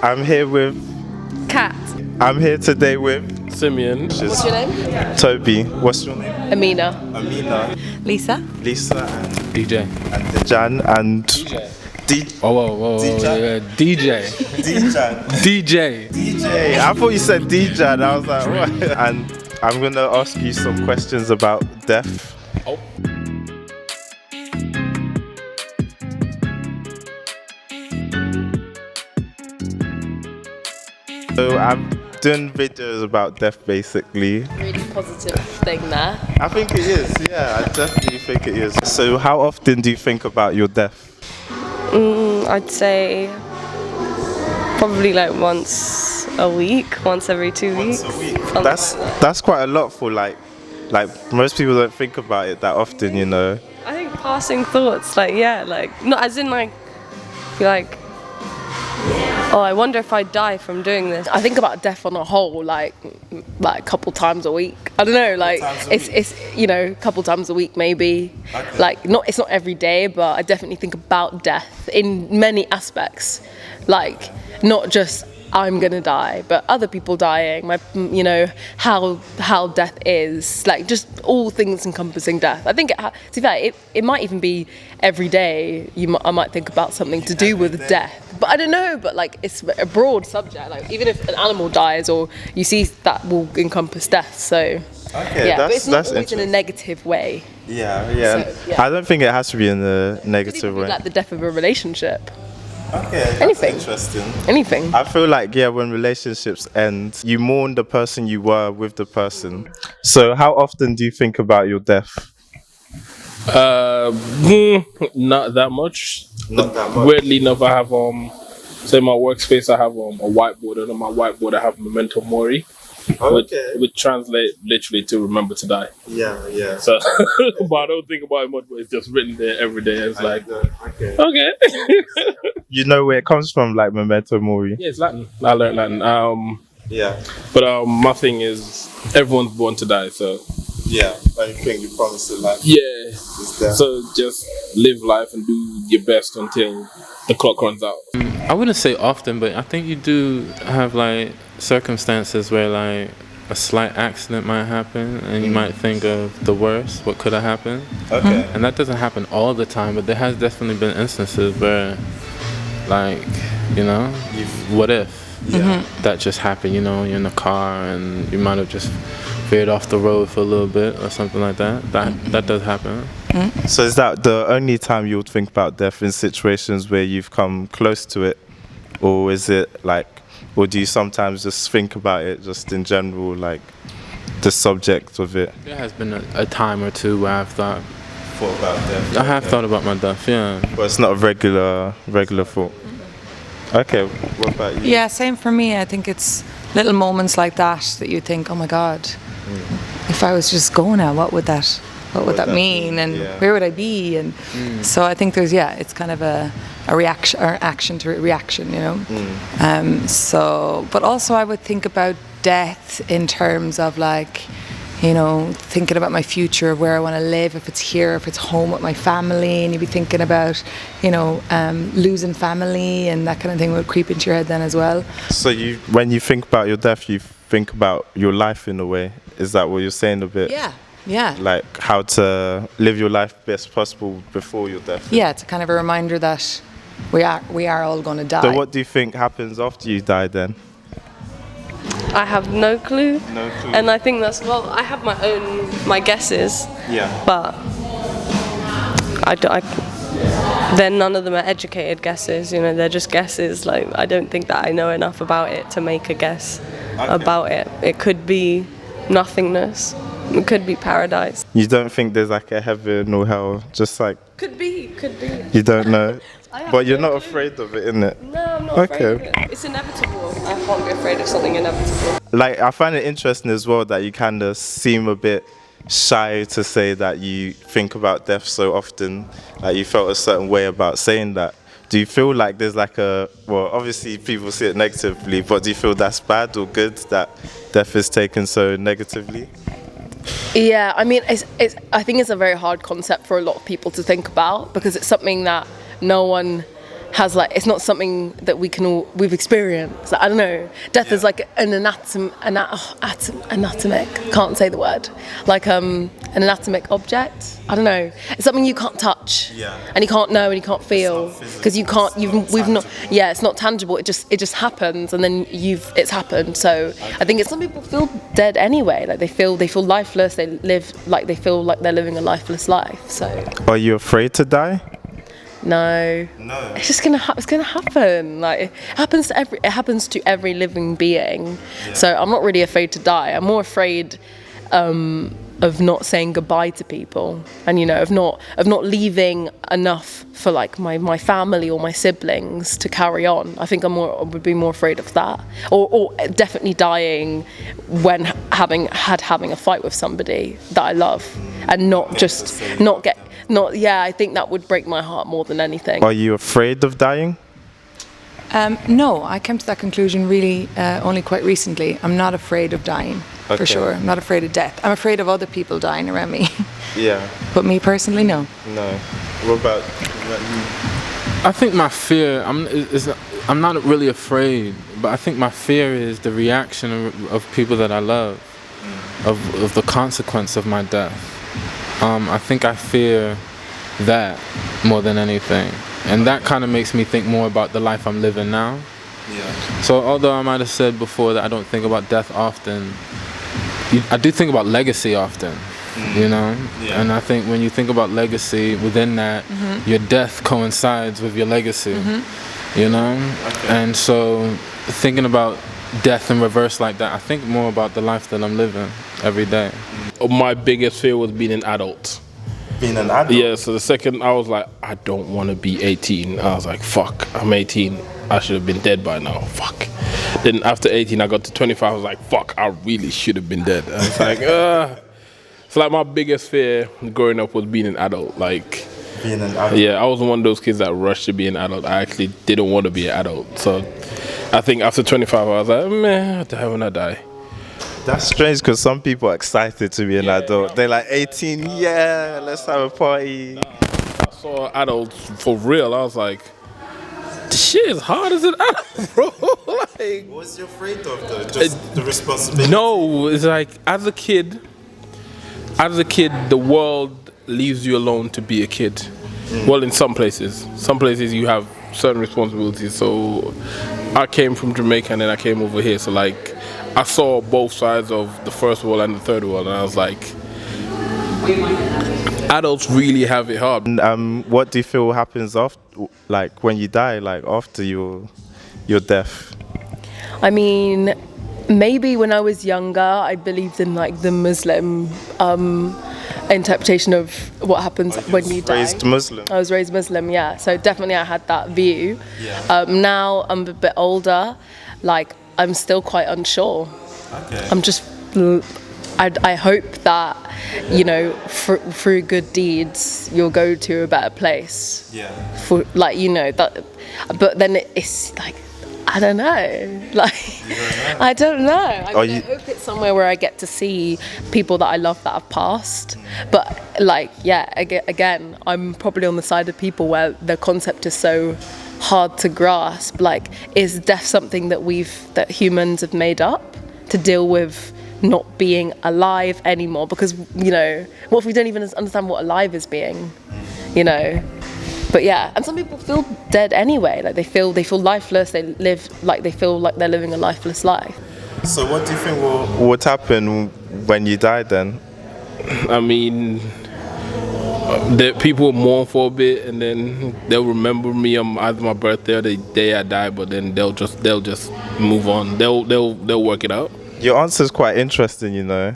I'm here with Kat. I'm here today with Simeon. What's your name? Toby. What's your name? Amina. Amina. Lisa. Lisa and DJ. Dejan and Whoa. DJ. DJ. Dejan. DJ. DJ. I thought you said Dejan. I was like, what? And I'm gonna ask you some questions about death. Oh. So I'm doing videos about death, basically. Really positive thing there. I think it is. Yeah, I definitely think it is. So how often do you think about your death? I'd say probably like once a week, once every 2 weeks. Once a week. Something like that. That's quite a lot for like most people don't think about it that often, you know. I think passing thoughts, like not as in like, oh, I wonder if I'd die from doing this. I think about death on a whole, like a couple times a week. I don't know, like it's a couple times a week maybe. Okay. Like it's not every day, but I definitely think about death in many aspects. Like not just I'm gonna die, but other people dying. How death is, like just all things encompassing death. I think to be fair, it might even be every day. I might think about something to do with death, but I don't know. But like it's a broad subject. Like even if an animal dies, or you see that will encompass death. So okay, yeah, but it's not always in a interesting. negative way. Yeah. So, yeah. I don't think it has to be in a negative way. Like the death of a relationship. Okay, that's Anything. interesting. Anything. I feel like when relationships end, you mourn the person you were with the person. So how often do you think about your death? Not that much. Not that much. Weirdly enough, I have say my workspace, I have a whiteboard, and on my whiteboard I have memento mori, which translate literally to remember to die. Yeah. So, but I don't think about it much. But it's just written there every day. It's like, okay. okay. You know where it comes from, like memento mori? Yeah, it's Latin. I learned Latin. Yeah. But my thing is, everyone's born to die. So Yeah. Anything you promise to life. yeah. Is there. So just live life and do your best until the clock runs out. I wouldn't say often, but I think you do have like circumstances where like a slight accident might happen and you might think of the worst, what could have happened. Okay. And that doesn't happen all the time, but there has definitely been instances where like, what if that just happened, you're in the car and you might have just veered off the road for a little bit or something like that. That does happen. So is that the only time you would think about death, in situations where you've come close to it? Or is it or do you sometimes just think about it just in general, like the subject of it? There has been a time or two where I've thought About death? I have thought about my death, yeah. But it's not a regular thought. Okay, what about you? Yeah, same for me. I think it's little moments like that you think, oh my God, if I was just going now, what would that mean? And where would I be? And so I think it's kind of a reaction or action to reaction, but also I would think about death in terms of like, thinking about my future, where I want to live, if it's here, if it's home with my family, and you'd be thinking about, losing family, and that kind of thing would creep into your head then as well. So when you think about your death, you think about your life in a way. Is that what you're saying a bit? Yeah. Like how to live your life best possible before your death? Yeah, it's a kind of a reminder that we are all going to die. So what do you think happens after you die then? I have no clue. No clue. And I think I have my guesses. Yeah. But then none of them are educated guesses, they're just guesses. Like, I don't think that I know enough about it to make a guess about it. It could be nothingness. It could be paradise. You don't think there's like a heaven or hell? Just like... Could be. You don't know? But you're not afraid of it, innit? No, I'm not afraid of it. It's inevitable. I can't be afraid of something inevitable. Like, I find it interesting as well that you kind of seem a bit shy to say that you think about death so often. Like, you felt a certain way about saying that. Do you feel like there's like obviously people see it negatively, but do you feel that's bad or good that death is taken so negatively? Yeah, I mean, I think it's a very hard concept for a lot of people to think about, because it's something that no one has like, it's not something that we've experienced. I don't know. Death is like an anatomic, can't say the word, like an anatomic object. I don't know. It's something you can't touch, and you can't know, and you can't feel, because you can't. We've not. Yeah, it's not tangible. It just happens, and then it's happened. So I think some people feel dead anyway. Like they feel lifeless. They live like they feel like they're living a lifeless life. So. Are you afraid to die? No. It's just it's gonna happen. Like it happens to every living being. So I'm not really afraid to die. I'm more afraid of not saying goodbye to people, and of not leaving enough for like my family or my siblings to carry on. I think I would be more afraid of that, or definitely dying when having a fight with somebody that I love, and I think that would break my heart more than anything. Are you afraid of dying? No, I came to that conclusion really only quite recently. I'm not afraid of dying, for sure. I'm not afraid of death. I'm afraid of other people dying around me. Yeah. But me personally, no. No. What about you? I think my fear, I'm not really afraid, but I think my fear is the reaction of people that I love, of the consequence of my death. I think I fear that more than anything. And that kind of makes me think more about the life I'm living now. Yeah. So although I might have said before that I don't think about death often, I do think about legacy often, Yeah. And I think when you think about legacy, within that, your death coincides with your legacy, Okay. And so thinking about death in reverse like that, I think more about the life that I'm living every day. My biggest fear was being an adult. Being an adult? Yeah, so the second I was like, I don't want to be 18. I was like, fuck, I'm 18. I should have been dead by now. Fuck. Then after 18, I got to 25. I was like, fuck, I really should have been dead. I was like, So like my biggest fear growing up was being an adult. Like, being an adult? Yeah, I was one of those kids that rushed to be an adult. I actually didn't want to be an adult. So I think after 25, I was like, man, I'll die when I die. That's strange because some people are excited to be an adult. They're like 18, let's have a party. I saw adults for real. I was like, this shit is hard as an adult, bro. Like, what's you afraid of though? Just the responsibility? No, it's like as a kid, the world leaves you alone to be a kid. Well, in some places you have certain responsibilities. So I came from Jamaica and then I came over here. So like, I saw both sides of the first world and the third world, and I was like, adults really have it hard. And what do you feel happens after, like when you die, like after your death? I mean, maybe when I was younger, I believed in like the Muslim interpretation of what happens when you die. Raised Muslim? I was raised Muslim, yeah. So definitely I had that view. Yeah. Now I'm a bit older, like I'm still quite unsure. Okay. I'm just, I hope that, through good deeds, you'll go to a better place. Yeah. For like, that, but then it's like, I don't know. Like, I don't know. I hope it's somewhere where I get to see people that I love that have passed. But like, again, I'm probably on the side of people where the concept is so hard to grasp. Like, is death something that humans have made up to deal with not being alive anymore? Because what if we don't even understand what alive is being? But yeah, and some people feel dead anyway. Like they feel lifeless. They live like they feel like they're living a lifeless life. So what do you think would happen when you die then? I mean, the people will mourn for a bit, and then they'll remember me on either my birthday or the day I die. But then they'll just move on. They'll work it out. Your answer is quite interesting, Why?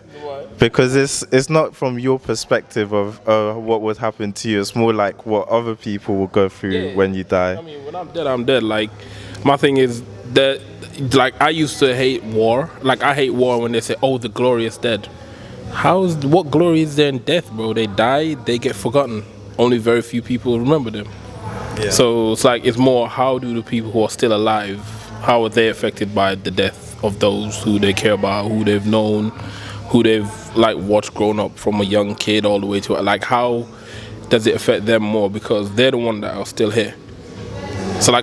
Because it's not from your perspective of what would happen to you. It's more like what other people will go through when you die. I mean, when I'm dead, I'm dead. Like, my thing is that, like, I used to hate war. Like, I hate war when they say, "Oh, the glory is dead." What glory is there in death, bro? They die, they get forgotten. Only very few people remember them. Yeah. So it's like, it's more, how do the people who are still alive, how are they affected by the death of those who they care about, who they've known, who they've like watched grown up from a young kid all the way to, like, how does it affect them more, because they're the one that are still here. So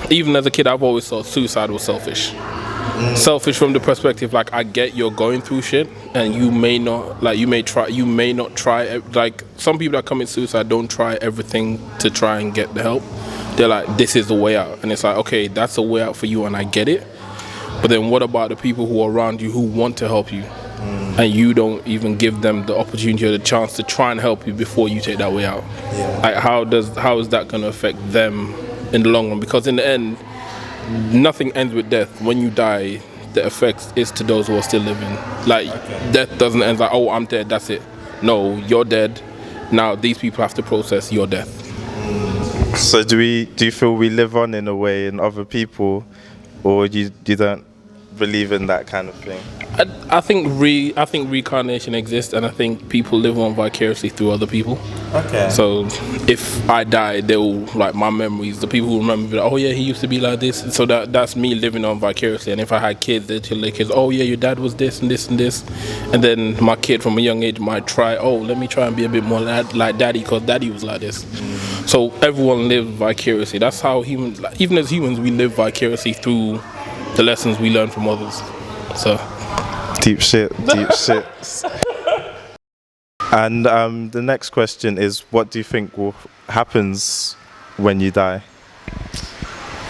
even as a kid, I've always thought suicide was selfish. Selfish from the perspective, like, I get you're going through shit and you may not try, like, some people that commit suicide don't try everything to try and get the help. They're like, this is the way out, and it's like, okay, that's a way out for you and I get it, but then what about the people who are around you who want to help you and you don't even give them the opportunity or the chance to try and help you before you take that way out? Like, how is that going to affect them in the long run? Because in the end, nothing ends with death. When you die, the effect is to those who are still living. Like, death doesn't end like, oh, I'm dead, that's it. No, you're dead. Now these people have to process your death. So do you feel we live on in a way in other people, or you don't believe in that kind of thing? I think reincarnation exists, and I think people live on vicariously through other people. Okay. So if I die, they'll, like, my memories, the people who remember, oh yeah, he used to be like this. So that's me living on vicariously. And if I had kids, they'd tell their kids, oh yeah, your dad was this and this and this. And then my kid from a young age might try, oh, let me try and be a bit more like daddy, because daddy was like this. So everyone lives vicariously. That's how humans, like, even as humans, we live vicariously through the lessons we learn from others. So deep shit. And the next question is, what do you think happens when you die?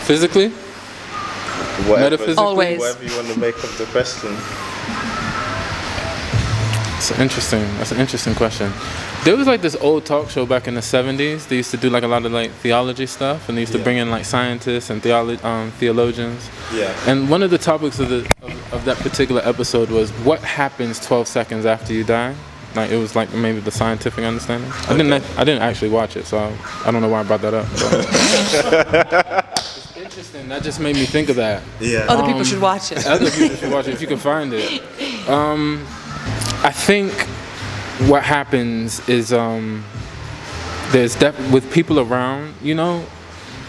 Physically? Metaphysically? Always. Whatever you want to make of the question. That's an interesting question. There was like this old talk show back in the 70s. They used to do like a lot of like theology stuff, and they used to bring in like scientists and theologians. Yeah. And one of the topics of that particular episode was what happens 12 seconds after you die. Like, it was like maybe the scientific understanding. Okay. I didn't actually watch it, so I don't know why I brought that up. It's interesting. That just made me think of that. Yeah. Other people should watch it. Other people should watch it if you can find it. I think what happens is with people around, you know,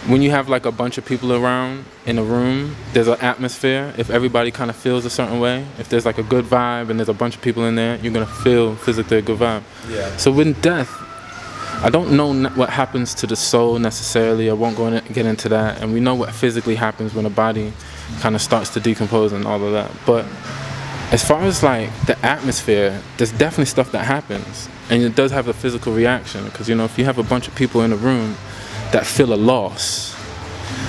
when you have like a bunch of people around in a room, there's an atmosphere. If everybody kind of feels a certain way, if there's like a good vibe and there's a bunch of people in there, you're gonna feel physically a good vibe. Yeah. So with death, I don't know what happens to the soul necessarily. I won't get into that. And we know what physically happens when a body kind of starts to decompose and all of that. But as far as like the atmosphere, there's definitely stuff that happens, and it does have a physical reaction, because, you know, if you have a bunch of people in a room that feel a loss,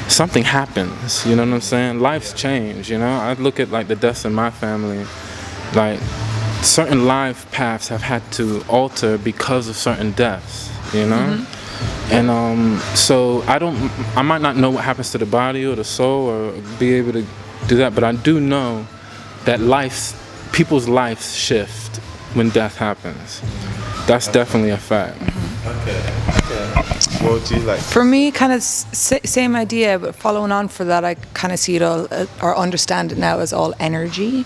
something happens, you know what I'm saying? Life's change, you know? I look at like the deaths in my family, like certain life paths have had to alter because of certain deaths, you know? Mm-hmm. And so I might not know what happens to the body or the soul or be able to do that, but I do know that people's lives shift when death happens. That's definitely a fact. Okay. What do you like? For me, kind of same idea, but following on for that, I kind of see it all, or understand it now as all energy.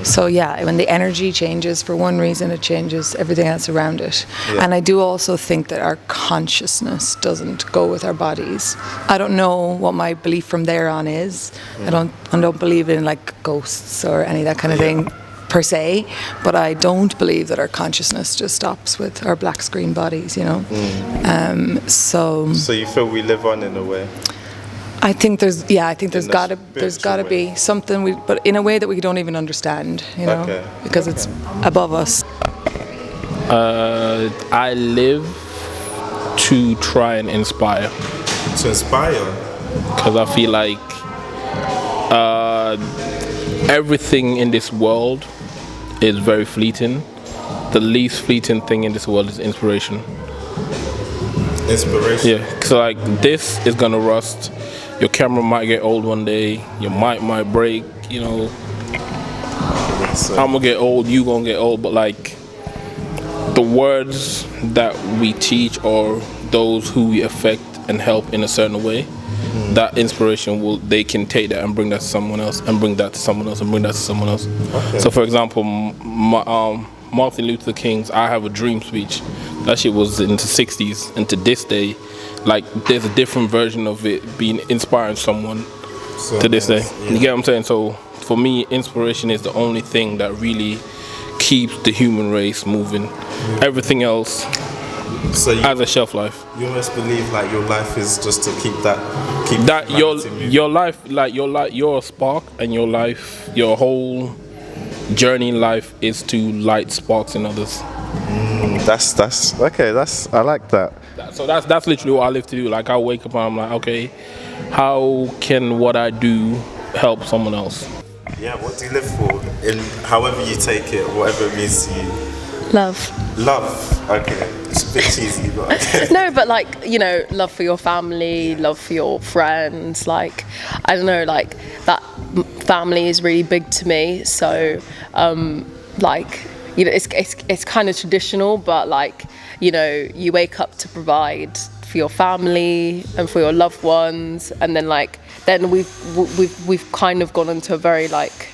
So yeah, when the energy changes for one reason, it changes everything else around it. Yeah. And I do also think that our consciousness doesn't go with our bodies. I don't know what my belief from there on is. I don't believe in like ghosts or any of that kind of thing per se, but I don't believe that our consciousness just stops with our black screen bodies, you know. So you feel we live on in a way? I think there's gotta be something, but in a way that we don't even understand, you know, because it's above us. I live to try and inspire. To inspire? Because I feel like everything in this world is very fleeting. The least fleeting thing in this world is inspiration. Inspiration? Yeah, because like this is gonna rust. Your camera might get old one day. Your mic might break. You know, I'm gonna get old. You gonna get old. But like the words that we teach or those who we affect and help in a certain way, that inspiration they can take that and bring that to someone else, and bring that to someone else, and bring that to someone else. Okay. So for example, Martin Luther King's "I Have a Dream" speech, that shit was in the 60s, and to this day, like there's a different version of it being inspiring someone to this day. Yeah. You get what I'm saying? So for me, inspiration is the only thing that really keeps the human race moving. Everything else So you, as a shelf life. you almost believe like your life is just to keep That humanity moving. your life, like your spark, and your life, your whole journey in life is to light sparks in others. That's okay. I like that. So that's literally what I live to do. Like I wake up and I'm like, okay, how can what I do help someone else? Yeah. What do you live for? In however you take it, whatever it means to you. Love. Love. Okay. It's a bit cheesy, but okay. No, but like, you know, love for your family, love for your friends, like, I don't know, like that family is really big to me. So like, you know, it's kind of traditional, but like, you know, you wake up to provide for your family and for your loved ones, and then like we've kind of gone into a very like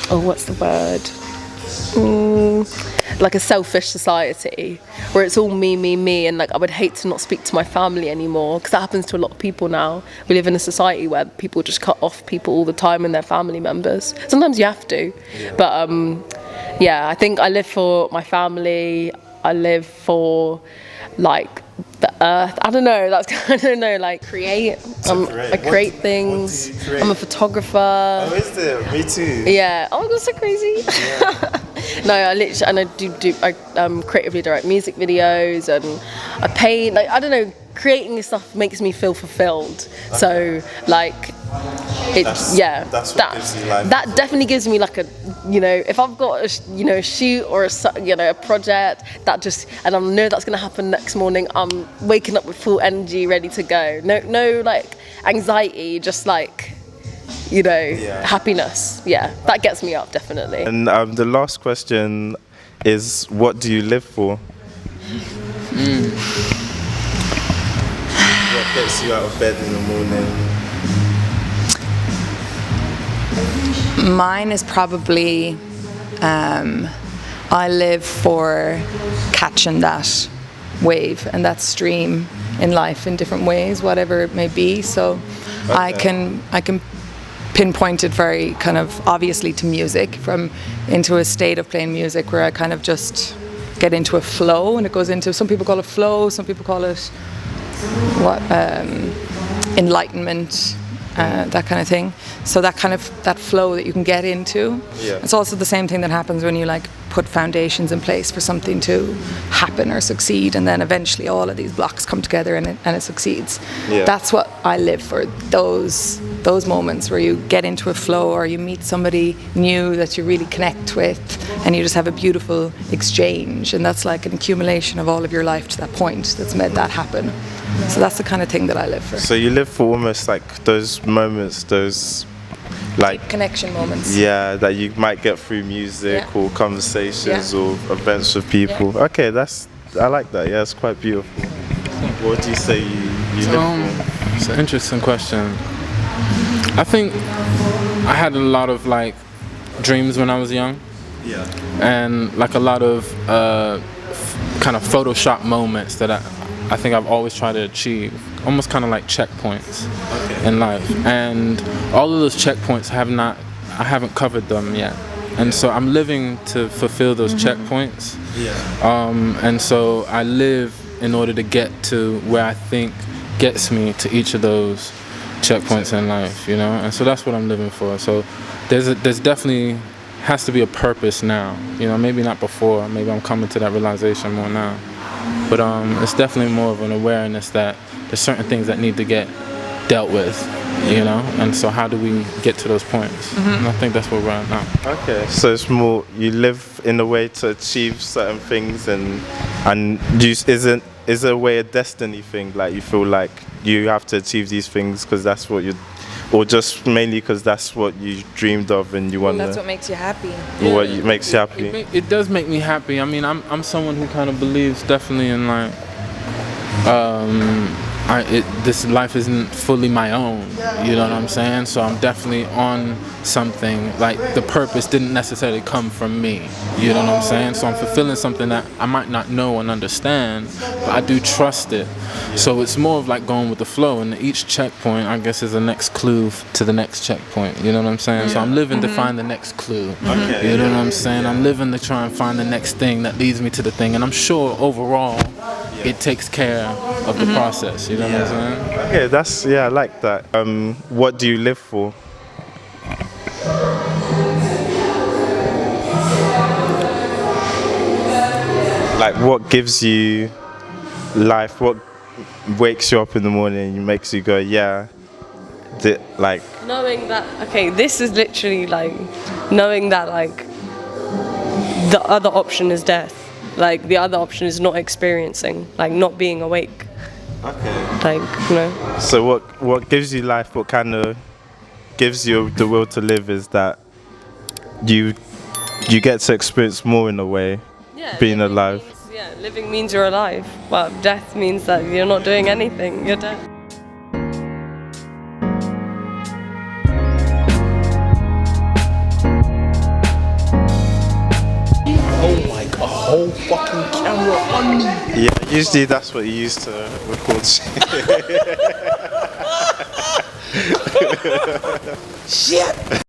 what's the word, like a selfish society where it's all me, and like I would hate to not speak to my family anymore, because that happens to a lot of people now. We live in a society where people just cut off people all the time and their family members. Sometimes you have to, but yeah, I think I live for my family. I live for like the earth. I don't know. That's I don't know. Like create. I create things. What do you create? I'm a photographer. Oh, is there? Me too. Yeah. Oh, that's so crazy. No, I literally, and I creatively direct music videos, and I paint. Like I don't know, creating stuff makes me feel fulfilled. Okay. So like, That's what gives you life. That definitely gives me like a, you know, if I've got a shoot or a project that just, and I know that's gonna happen next morning, I'm waking up with full energy, ready to go. No like anxiety, just like, you know, happiness. Yeah, that gets me up definitely. And the last question is, what do you live for? What gets you out of bed in the morning? Mine is probably, I live for catching that wave and that stream in life in different ways, whatever it may be. So I can pinpoint it very kind of obviously to music, from into a state of playing music where I kind of just get into a flow, and it goes into, some people call it flow, some people call it enlightenment. That kind of thing. So that flow that you can get into. Yeah. It's also the same thing that happens when you like put foundations in place for something to happen or succeed, and then eventually all of these blocks come together and it succeeds. Yeah. That's what I live for. Those moments where you get into a flow, or you meet somebody new that you really connect with, and you just have a beautiful exchange, and that's like an accumulation of all of your life to that point that's made that happen. So that's the kind of thing that I live for. So you live for almost like those moments, those like deep connection moments. Yeah, that you might get through music or conversations or events with people. Yeah. Okay, I like that. Yeah, it's quite beautiful. What do you say you live for? It's an interesting question. I think I had a lot of like dreams when I was young. Yeah. And like a lot of kind of Photoshop moments that I think I've always tried to achieve, almost kind of like checkpoints in life. And all of those checkpoints I haven't covered them yet. And so I'm living to fulfill those checkpoints. Yeah. And so I live in order to get to where I think gets me to each of those checkpoints in life, you know? And so that's what I'm living for. So there's definitely has to be a purpose now, you know, maybe not before, maybe I'm coming to that realization more now. But it's definitely more of an awareness that there's certain things that need to get dealt with, you know? And so how do we get to those points? And I think that's where we're at now. Okay. So it's more, you live in a way to achieve certain things, and is it a way, a destiny thing? Like you feel like you have to achieve these things because that's what or just mainly because that's what you dreamed of and you want to... That's what makes you happy. What makes you happy? It does make me happy. I mean, I'm someone who kind of believes definitely in like this life isn't fully my own, you know what I'm saying? So I'm definitely on something, like the purpose didn't necessarily come from me, you know what I'm saying? So I'm fulfilling something that I might not know and understand, but I do trust it. So it's more of like going with the flow, and each checkpoint, I guess, is the next clue to the next checkpoint, you know what I'm saying? So I'm living to find the next clue, you know what I'm saying? I'm living to try and find the next thing that leads me to the thing, and I'm sure overall it takes care of the process, you know what I'm saying? Okay, I like that. What do you live for? Like, what gives you life? What wakes you up in the morning and makes you go, yeah, like... Knowing that, okay, this is literally like, knowing that like, the other option is death. Like, the other option is not experiencing, like not being awake. Okay. Like, you know. So what gives you life, what kind of gives you the will to live is that you get to experience more in a way, being alive. Living means you're alive, but death means that you're not doing anything, you're dead. Oh my god, a whole fucking camera on me. Yeah, usually that's what you use to record shit. Shit!